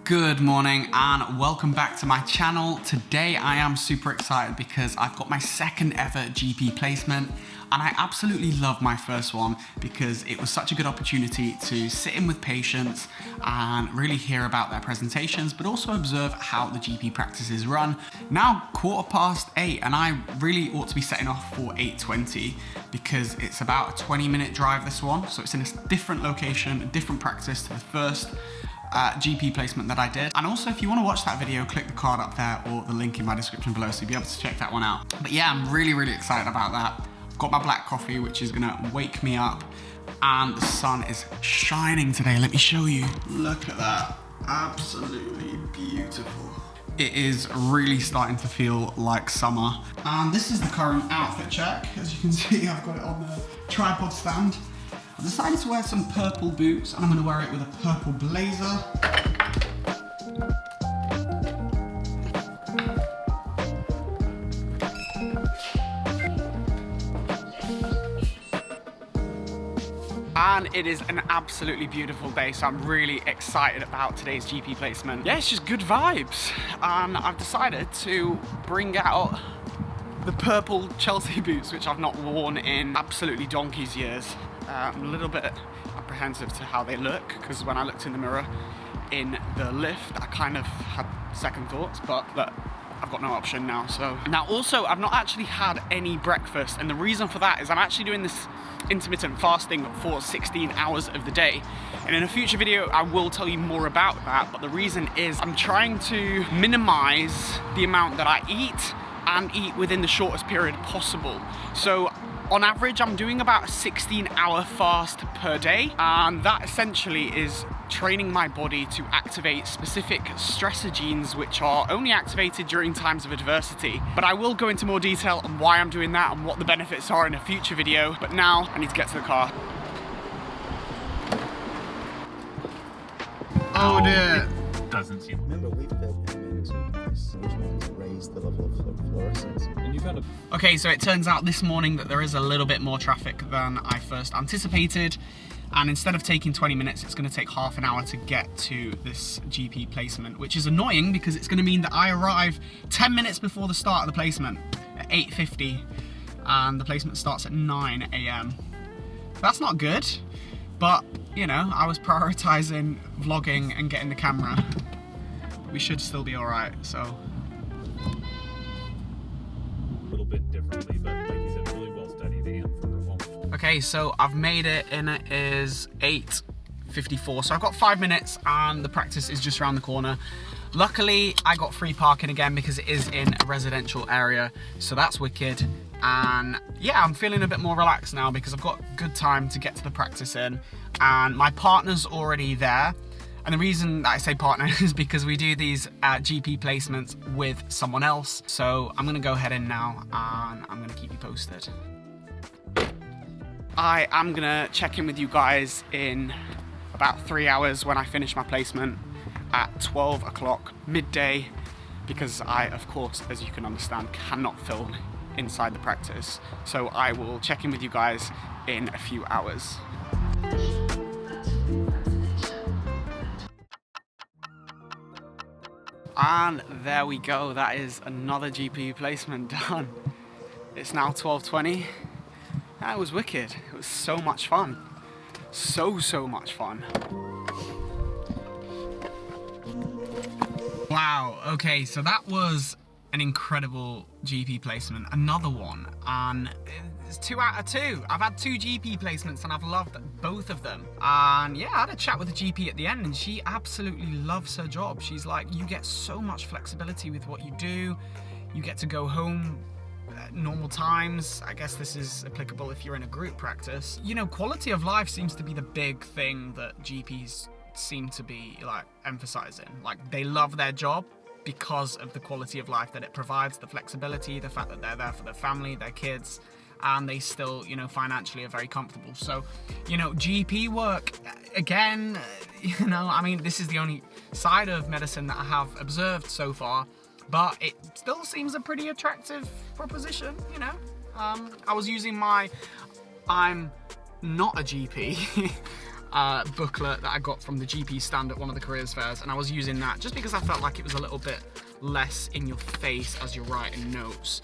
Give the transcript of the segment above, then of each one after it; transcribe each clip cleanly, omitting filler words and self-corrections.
Good morning and welcome back to my channel. Today I am super excited because I've got my second ever GP placement and I absolutely love my first one because it was such a good opportunity to sit in with patients and really hear about their presentations, but also observe how the GP practices run. Now 8:15 and I really ought to be setting off for 8:20 because it's about a 20-minute drive, this one. So it's in a different location, a different practice to the first GP placement that I did. And also, if you want to watch that video, click the card up there or the link in my description below so you'll be able to check that one out. But yeah, I'm really excited about that. I've got my black coffee, which is gonna wake me up, and the sun is shining today. Let me show you. Look at that, absolutely beautiful. It is really starting to feel like summer. And this is the current outfit check. As you can see, I've got it on the tripod stand. I decided to wear some purple boots and I'm going to wear it with a purple blazer. And it is an absolutely beautiful day, so I'm really excited about today's GP placement. Yeah, it's just good vibes. And I've decided to bring out the purple Chelsea boots, which I've not worn in absolutely donkey's years. I'm a little bit apprehensive to how they look because when I looked in the mirror in the lift, I kind of had second thoughts, but look, I've got no option now. So now also, I've not actually had any breakfast, and the reason for that is I'm actually doing this intermittent fasting for 16 hours of the day. And in a future video, I will tell you more about that, but the reason is I'm trying to minimize the amount that I eat and eat within the shortest period possible. So on average, I'm doing about a 16-hour fast per day, and that essentially is training my body to activate specific stressor genes which are only activated during times of adversity. But I will go into more detail on why I'm doing that and what the benefits are in a future video. But now I need to get to the car. Oh dear. Doesn't seem. Remember, we fed him into mice, which means raise the level of fluorescence. And you found a... Okay, so it turns out this morning that there is a little bit more traffic than I first anticipated. And instead of taking 20 minutes, it's going to take half an hour to get to this GP placement, which is annoying because it's going to mean that I arrive 10 minutes before the start of the placement at 8:50, and the placement starts at 9 AM. That's not good, but you know, I was prioritizing vlogging and getting the camera. We should still be all right, so. A little bit differently, but like you said, really well studied and for almost. Okay, so I've made it and it is 8:54. So I've got 5 minutes and the practice is just around the corner. Luckily, I got free parking again because it is in a residential area, so that's wicked. And yeah, I'm feeling a bit more relaxed now because I've got good time to get to the practice in, and my partner's already there. And the reason that I say partner is because we do these GP placements with someone else. So I'm gonna go ahead in now and I'm gonna keep you posted. I am gonna check in with you guys in about 3 hours when I finish my placement at 12 o'clock midday, because I, of course, as you can understand, cannot film inside the practice. So I will check in with you guys in a few hours. And there we go, that is another GP placement done. It's now 12:20. That was wicked. It was so much fun. So much fun. Wow, okay, so that was an incredible GP placement, another one, and it's 2 out of 2. I've had 2 GP placements and I've loved both of them. And yeah, I had a chat with the GP at the end and she absolutely loves her job. She's like, you get so much flexibility with what you do. You get to go home at normal times. I guess this is applicable if you're in a group practice. You know, quality of life seems to be the big thing that GPs seem to be like emphasizing. Like, they love their job because of the quality of life that it provides, the flexibility, the fact that they're there for their family, their kids, and they still, you know, financially are very comfortable. So, you know, GP work, again, you know, I mean, this is the only side of medicine that I have observed so far, but it still seems a pretty attractive proposition, you know. I was using my, I'm not a GP, booklet that I got from the GP stand at one of the careers fairs, and I was using that just because I felt like it was a little bit less in your face as you're writing notes.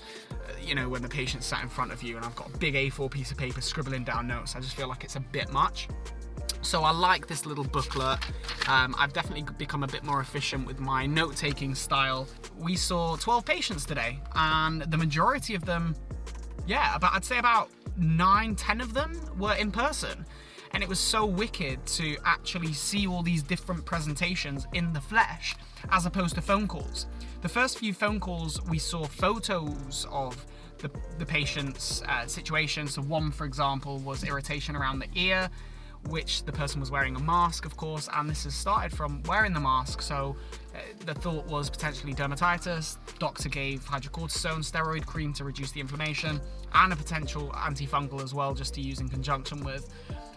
You know, when the patient's sat in front of you and I've got a big A4 piece of paper scribbling down notes, I just feel like it's a bit much. So I like this little booklet. I've definitely become a bit more efficient with my note-taking style. We saw 12 patients today, and the majority of them, I'd say about 9-10 of them were in person. And it was so wicked to actually see all these different presentations in the flesh, as opposed to phone calls. The first few phone calls, we saw photos of the patient's situation. So one, for example, was irritation around the ear, which the person was wearing a mask, of course, and this has started from wearing the mask. So the thought was potentially dermatitis. Doctor gave hydrocortisone steroid cream to reduce the inflammation, and a potential antifungal as well, just to use in conjunction with,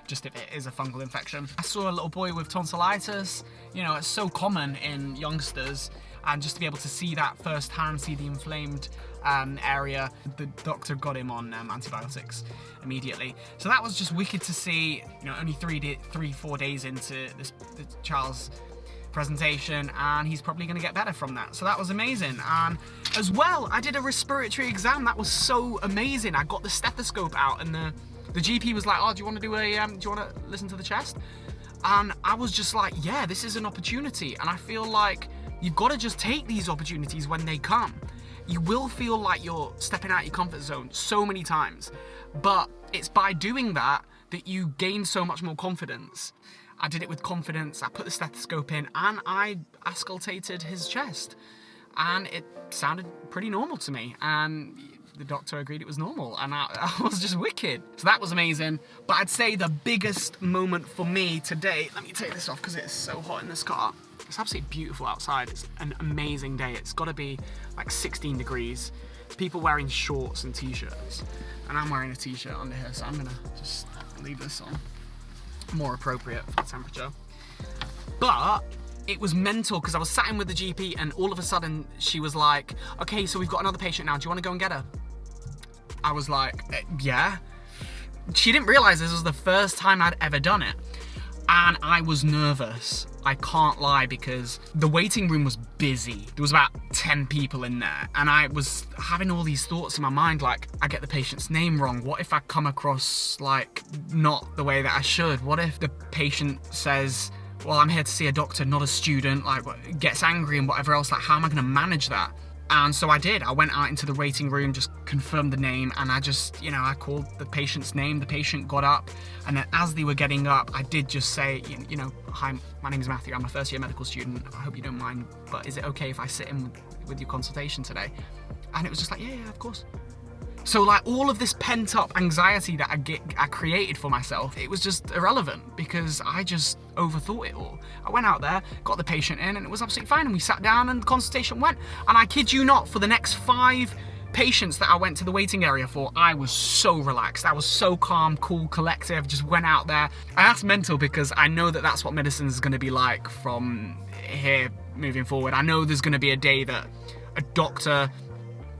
just if it is a fungal infection. I saw a little boy with tonsillitis. You know, it's so common in youngsters, and just to be able to see that firsthand, see the inflamed area, the doctor got him on antibiotics immediately. So that was just wicked to see, you know, only 3-4 days into the child's presentation, and he's probably going to get better from that. So that was amazing. And as well, I did a respiratory exam. That was so amazing. I got the stethoscope out, and the GP was like, oh, do you want to do do you want to listen to the chest? And I was just like, yeah, this is an opportunity. And I feel like you've got to just take these opportunities when they come. You will feel like you're stepping out your comfort zone so many times, but it's by doing that that you gain so much more confidence. I did it with confidence. I put the stethoscope in and I auscultated his chest, and it sounded pretty normal to me, and the doctor agreed it was normal, and I was just wicked. So that was amazing. But I'd say the biggest moment for me today, let me take this off because it's so hot in this car. It's absolutely beautiful outside. It's an amazing day. It's got to be like 16 degrees. There's people wearing shorts and t-shirts, and I'm wearing a t-shirt under here, so I'm gonna just leave this on. More appropriate for the temperature. But it was mental because I was sat in with the GP, and all of a sudden she was like, okay, so we've got another patient now. Do you want to go and get her? I was like, yeah. She didn't realize this was the first time I'd ever done it. And I was nervous, I can't lie, because the waiting room was busy. There was about 10 people in there, and I was having all these thoughts in my mind, like, I get the patient's name wrong. What if I come across, like, not the way that I should? What if the patient says, well, I'm here to see a doctor, not a student, like, gets angry and whatever else? Like, how am I gonna manage that? And so I did. I went out into the waiting room, just confirmed the name, and I just, you know, I called the patient's name. The patient got up, and then as they were getting up, I did just say, you know, hi, my name is Matthew. I'm a first year medical student. I hope you don't mind, but is it okay if I sit in with your consultation today? And it was just like, yeah, of course. So like all of this pent up anxiety that I created for myself, it was just irrelevant because I just overthought it all. I went out there, got the patient in, and it was absolutely fine. And we sat down and the consultation went. And I kid you not, for the next 5 patients that I went to the waiting area for, I was so relaxed. I was so calm, cool, collective, just went out there. And that's mental because I know that that's what medicine is going to be like from here moving forward. I know there's going to be a day that a doctor,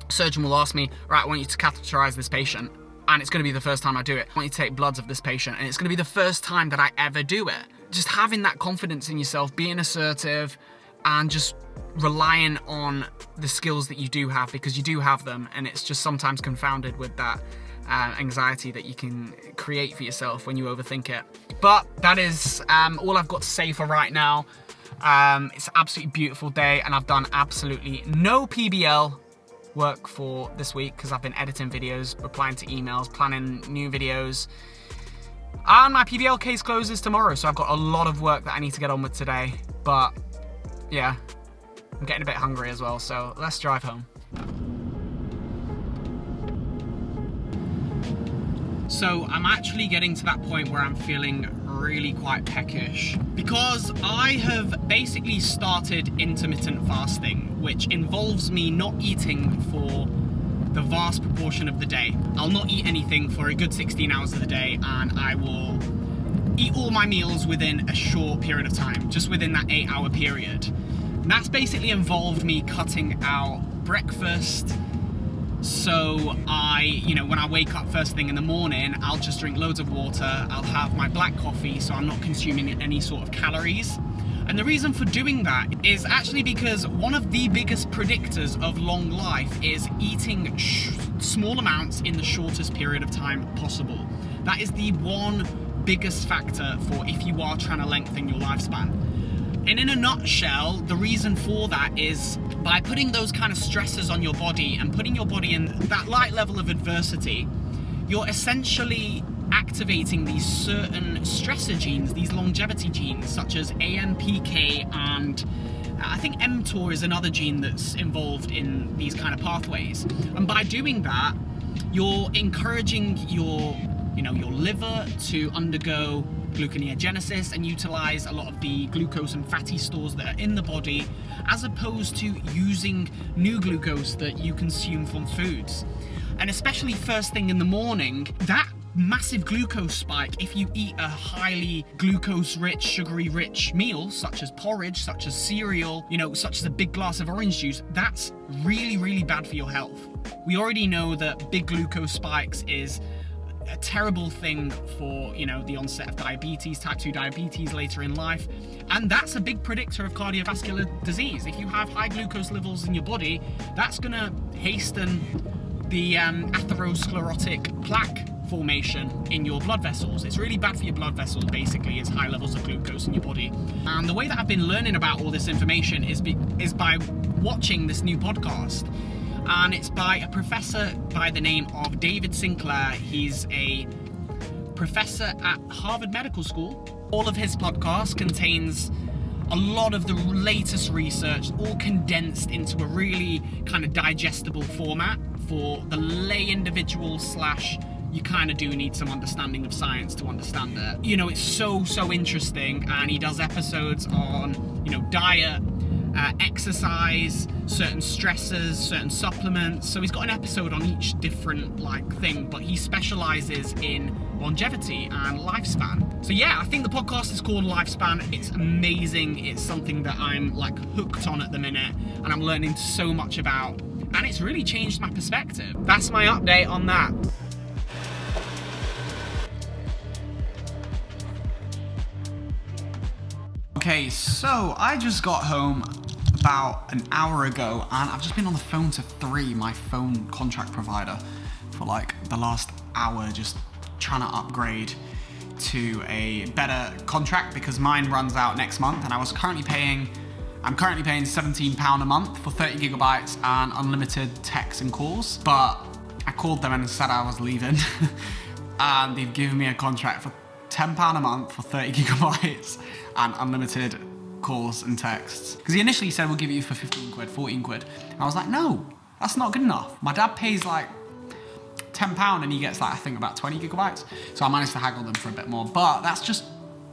surgeon will ask me, right, I want you to catheterize this patient, and it's going to be the first time I do it. I want you to take bloods of this patient, and it's going to be the first time that I ever do it. Just having that confidence in yourself, being assertive, and just relying on the skills that you do have, because you do have them, and it's just sometimes confounded with that anxiety that you can create for yourself when you overthink it. But that is all I've got to say for right now. It's an absolutely beautiful day, and I've done absolutely no PBL work for this week because I've been editing videos, replying to emails, planning new videos, and my PBL case closes tomorrow, so I've got a lot of work that I need to get on with today. But yeah, I'm getting a bit hungry as well, so let's drive home. So I'm actually getting to that point where I'm feeling really quite peckish because I have basically started intermittent fasting, which involves me not eating for the vast proportion of the day. I'll not eat anything for a good 16 hours of the day, and I will eat all my meals within a short period of time, just within that 8-hour period. And that's basically involved me cutting out breakfast, So when I wake up first thing in the morning, I'll just drink loads of water. I'll have my black coffee, so I'm not consuming any sort of calories. And the reason for doing that is actually because one of the biggest predictors of long life is eating small amounts in the shortest period of time possible. That is the one biggest factor for if you are trying to lengthen your lifespan. And in a nutshell, the reason for that is by putting those kind of stresses on your body and putting your body in that light level of adversity, you're essentially activating these certain stressor genes, these longevity genes, such as AMPK, and I think mTOR is another gene that's involved in these kind of pathways. And by doing that, you're encouraging your liver to undergo gluconeogenesis and utilize a lot of the glucose and fatty stores that are in the body, as opposed to using new glucose that you consume from foods. And especially first thing in the morning, that massive glucose spike, if you eat a highly glucose-rich, sugary-rich meal, such as porridge, such as cereal, such as a big glass of orange juice, that's really, really bad for your health. We already know that big glucose spikes is a terrible thing for, the onset of diabetes, type 2 diabetes later in life. And that's a big predictor of cardiovascular disease. If you have high glucose levels in your body, that's gonna hasten the atherosclerotic plaque formation in your blood vessels. It's really bad for your blood vessels, basically, is high levels of glucose in your body. And the way that I've been learning about all this information is by watching this new podcast. And it's by a professor by the name of David Sinclair. He's a professor at Harvard Medical School. All of his podcast contains a lot of the latest research, all condensed into a really kind of digestible format for the lay individual / you kind of do need some understanding of science to understand it. It's so interesting, and he does episodes on, diet, exercise, certain stressors, certain supplements. So he's got an episode on each different thing, but he specializes in longevity and lifespan. So yeah, I think the podcast is called Lifespan. It's amazing. It's something that I'm hooked on at the minute, and I'm learning so much about, and it's really changed my perspective. That's my update on that. Okay, so I just got home about an hour ago, and I've just been on the phone to my phone contract provider, for the last hour, just trying to upgrade to a better contract because mine runs out next month, and I'm currently paying £17 a month for 30 gigabytes and unlimited texts and calls. But I called them and said I was leaving, and they've given me a contract for £10 a month for 30 gigabytes and unlimited calls and texts. Because he initially said, we'll give you for 15 quid, 14 quid. And I was like, no, that's not good enough. My dad pays £10 and he gets I think about 20 gigabytes. So I managed to haggle them for a bit more. But that's just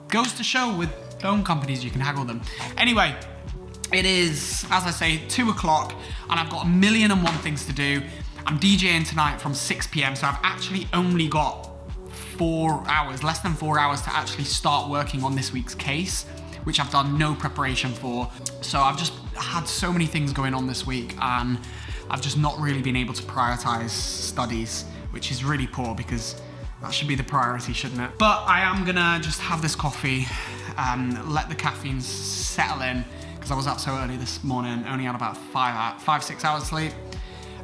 goes to show with phone companies, you can haggle them. Anyway, it is, as I say, 2 o'clock, and I've got 1,000,001 things to do. I'm DJing tonight from 6 p.m. So I've actually only got 4 hours, less than 4 hours to actually start working on this week's case, which I've done no preparation for. So I've just had so many things going on this week, and I've just not really been able to prioritize studies, which is really poor because that should be the priority, shouldn't it? But I am gonna just have this coffee, let the caffeine settle in, because I was up so early this morning, only had about 5-6 hours sleep.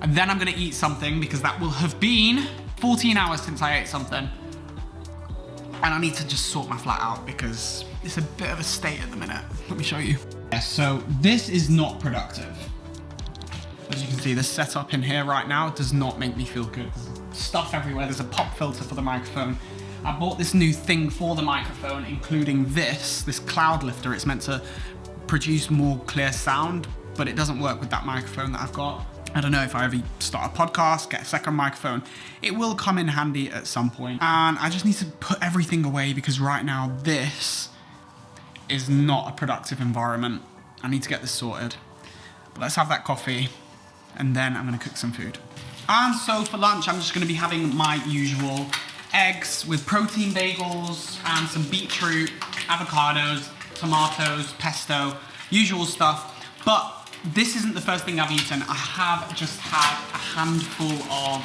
And then I'm gonna eat something, because that will have been 14 hours since I ate something. And I need to just sort my flat out because it's a bit of a state at the minute. Let me show you. Yeah, so this is not productive. As you can see, the setup in here right now does not make me feel good. There's stuff everywhere. There's a pop filter for the microphone. I bought this new thing for the microphone, including this cloud lifter. It's meant to produce more clear sound, but it doesn't work with that microphone that I've got. I don't know if I ever start a podcast, get a second microphone, it will come in handy at some point. And I just need to put everything away because right now this is not a productive environment. I need to get this sorted. But let's have that coffee and then I'm gonna cook some food. And so for lunch, I'm just gonna be having my usual eggs with protein bagels and some beetroot, avocados, tomatoes, pesto, usual stuff. But this isn't the first thing I've eaten. I have just had a handful of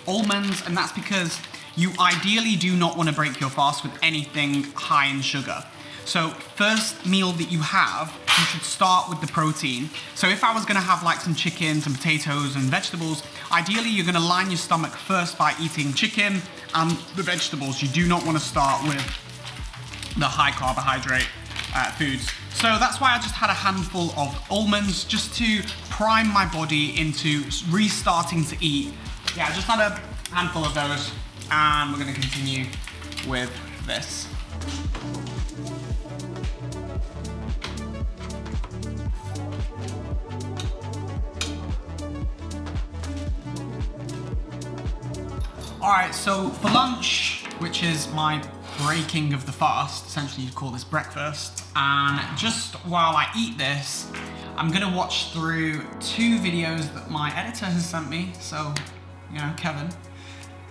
almonds, and that's because you ideally do not want to break your fast with anything high in sugar. So first meal that you have, you should start with the protein. So if I was gonna have like some chicken, some potatoes and vegetables, ideally you're gonna line your stomach first by eating chicken and the vegetables. You do not want to start with the high carbohydrate foods. So that's why I just had a handful of almonds just to prime my body into restarting to eat. Yeah, I just had a handful of those, and we're gonna continue with this. All right, so for lunch, which is my breaking of the fast, essentially you'd call this breakfast, and just while I eat this, I'm gonna watch through 2 videos that my editor has sent me. So, you know, Kevin,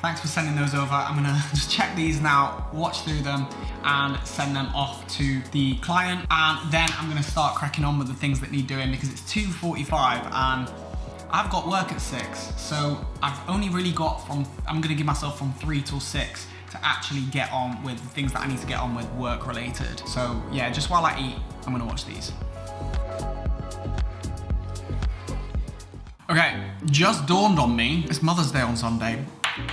thanks for sending those over. I'm gonna just check these now, watch through them, and send them off to the client. And then I'm gonna start cracking on with the things that need doing, because it's 2:45 and I've got work at 6. So I've only really got I'm gonna give myself from 3 till 6 to actually get on with the things that I need to get on with work related. So yeah, just while I eat, I'm gonna watch these. Okay, just dawned on me, it's Mother's Day on Sunday.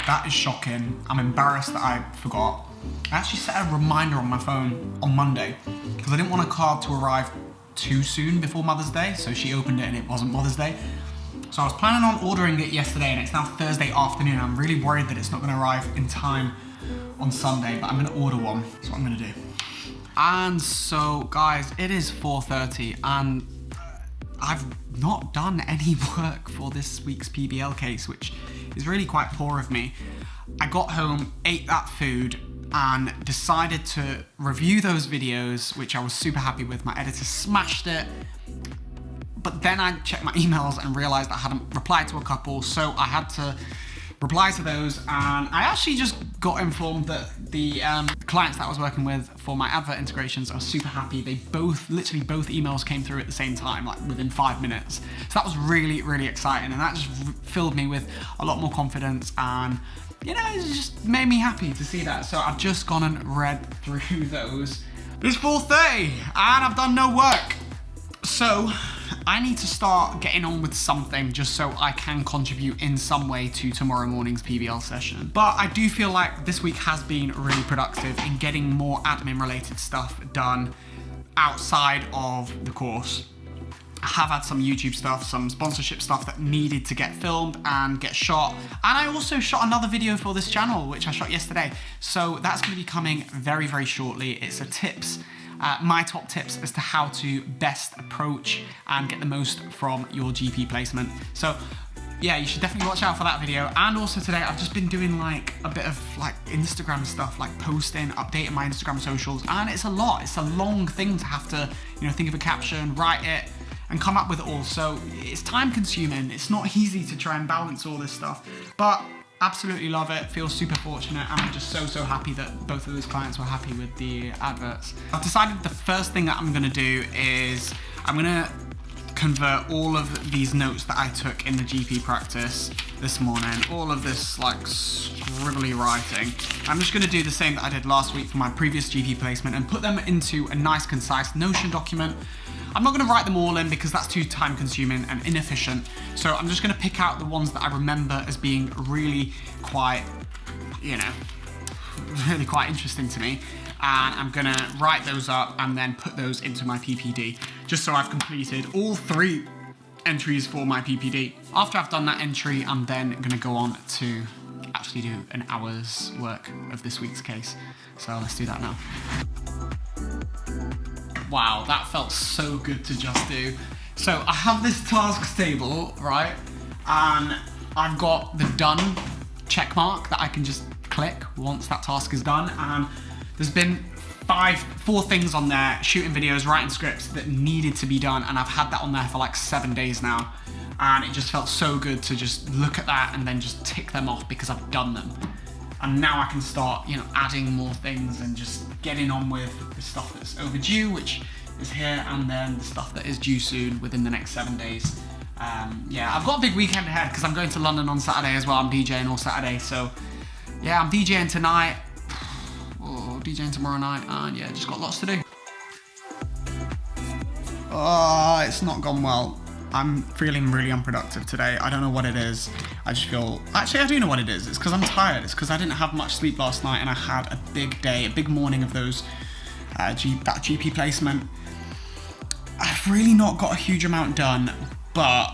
That is shocking. I'm embarrassed that I forgot. I actually set a reminder on my phone on Monday because I didn't want a card to arrive too soon before Mother's Day, so she opened it and it wasn't Mother's Day. So I was planning on ordering it yesterday and it's now Thursday afternoon. I'm really worried that it's not gonna arrive in time on Sunday, but I'm gonna order one. That's what I'm gonna do. And so guys, it is 4:30 and I've not done any work for this week's PBL case, which is really quite poor of me. I got home, ate that food, and decided to review those videos, which I was super happy with. My editor smashed it. But then I checked my emails and realized I hadn't replied to a couple, so I had to reply to those, and I actually just got informed that the clients that I was working with for my advert integrations are super happy. They literally both emails came through at the same time, like within 5 minutes. So that was really, really exciting, and that just filled me with a lot more confidence, and you know, it just made me happy to see that. So I've just gone and read through those. It's 4:30 and I've done no work. So I need to start getting on with something just so I can contribute in some way to tomorrow morning's PBL session. But I do feel like this week has been really productive in getting more admin related stuff done outside of the course. I have had some YouTube stuff, some sponsorship stuff that needed to get filmed and get shot. And I also shot another video for this channel, which I shot yesterday. So that's gonna be coming very, very shortly. It's a tips, my top tips as to how to best approach and get the most from your GP placement. So yeah, you should definitely watch out for that video. And also today, I've just been doing like a bit of like Instagram stuff, like posting, updating my Instagram socials. And it's a lot, it's a long thing to have to, you know, think of a caption, write it, and come up with it all. So it's time consuming. It's not easy to try and balance all this stuff, but absolutely love it. Feel super fortunate. I'm just so happy that both of those clients were happy with the adverts. I've decided the first thing that I'm gonna do is I'm gonna convert all of these notes that I took in the GP practice this morning, all of this like scribbly writing. I'm just gonna do the same that I did last week for my previous GP placement and put them into a nice concise Notion document. I'm not gonna write them all in because that's too time consuming and inefficient. So I'm just gonna pick out the ones that I remember as being really quite, you know, really quite interesting to me. And I'm gonna write those up and then put those into my PPD, just so I've completed all 3 entries for my PPD. After I've done that entry, I'm then gonna go on to actually do an hour's work of this week's case. So let's do that now. Wow, that felt so good to just do. So I have this tasks table, right? And I've got the done check mark that I can just click once that task is done. And there's been 4 things on there, shooting videos, writing scripts that needed to be done. And I've had that on there for like 7 days now. And it just felt so good to just look at that and then just tick them off because I've done them. And now I can start, you know, adding more things and just getting on with the stuff that's overdue, which is here, and then the stuff that is due soon within the next 7 days. Yeah, I've got a big weekend ahead because I'm going to London on Saturday as well. I'm DJing all Saturday, so yeah, I'm DJing tonight, DJing tomorrow night, and yeah, just got lots to do. Oh, it's not gone well. I'm feeling really unproductive today. I don't know what it is. I just feel, actually I do know what it is. It's because I'm tired. It's because I didn't have much sleep last night and I had a big day, a big morning of those, that GP placement. I've really not got a huge amount done, but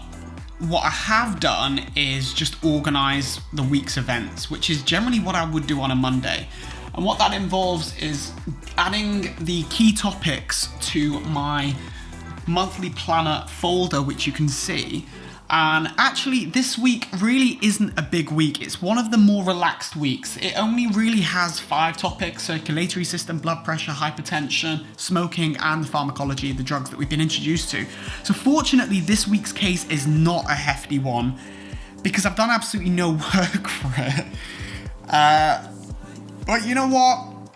what I have done is just organize the week's events, which is generally what I would do on a Monday. And what that involves is adding the key topics to my monthly planner folder, which you can see. And actually this week really isn't a big week. It's one of the more relaxed weeks. It only really has 5 topics: circulatory system, blood pressure, hypertension, smoking, and the pharmacology, the drugs that we've been introduced to. So fortunately this week's case is not a hefty one because I've done absolutely no work for it. But you know what?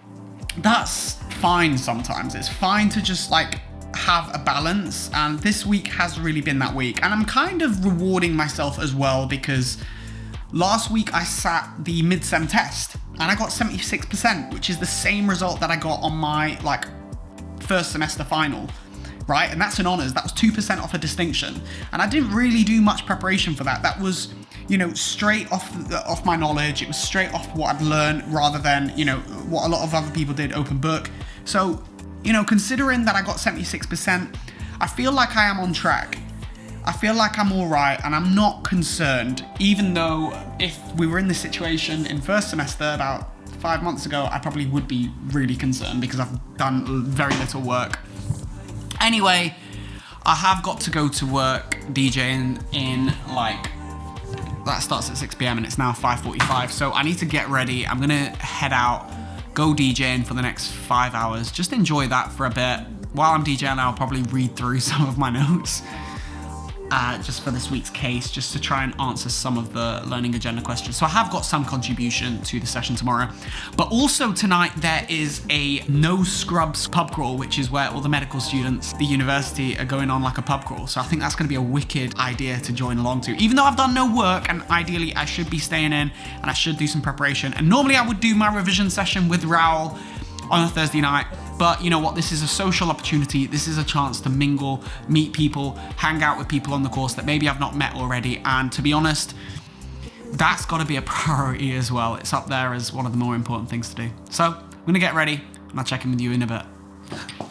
That's fine sometimes. It's fine to just like have a balance, and this week has really been that week. And I'm kind of rewarding myself as well because last week I sat the mid-sem test and I got 76%, which is the same result that I got on my like first semester final, right? And that's an honors. That was 2% off a distinction, and I didn't really do much preparation for that. That was, you know, straight off my knowledge. It was straight off what I'd learned rather than, you know, what a lot of other people did, open book. So, you know, considering that I got 76%, I feel like I am on track. I feel like I'm all right, and I'm not concerned, even though if we were in this situation in first semester about 5 months ago, I probably would be really concerned because I've done very little work. Anyway, I have got to go to work DJing in like, that starts at 6 p.m. and it's now 5:45, so I need to get ready. I'm gonna head out, go DJing for the next 5 hours, just enjoy that for a bit. While I'm DJing, I'll probably read through some of my notes just for this week's case, just to try and answer some of the learning agenda questions. So I have got some contribution to the session tomorrow, but also tonight there is a no scrubs pub crawl, which is where all the medical students at the university are going on like a pub crawl. So I think that's going to be a wicked idea to join along to, even though I've done no work and ideally I should be staying in and I should do some preparation. And normally I would do my revision session with Raoul on a Thursday night. But you know what, this is a social opportunity. This is a chance to mingle, meet people, hang out with people on the course that maybe I've not met already. And to be honest, that's got to be a priority as well. It's up there as one of the more important things to do. So I'm gonna get ready and I'll check in with you in a bit.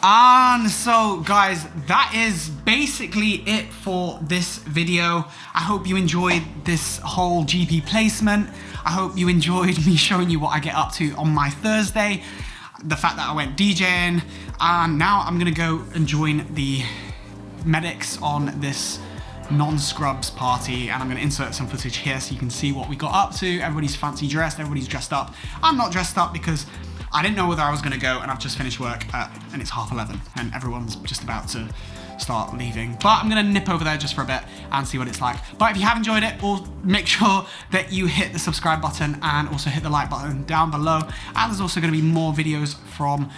And so guys, that is basically it for this video. I hope you enjoyed this whole GP placement. I hope you enjoyed me showing you what I get up to on my Thursday. The fact that I went DJing, and now I'm gonna go and join the medics on this non-scrubs party, and I'm gonna insert some footage here so you can see what we got up to. Everybody's fancy dressed, everybody's dressed up. I'm not dressed up because I didn't know whether I was gonna go, and I've just finished work and it's 11:30 and everyone's just about to start leaving. But I'm gonna nip over there just for a bit and see what it's like. But if you have enjoyed it, make sure that you hit the subscribe button and also hit the like button down below. And there's also gonna be more videos from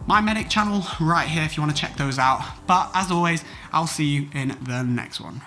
my medic channel right here if you wanna check those out. But as always, I'll see you in the next one.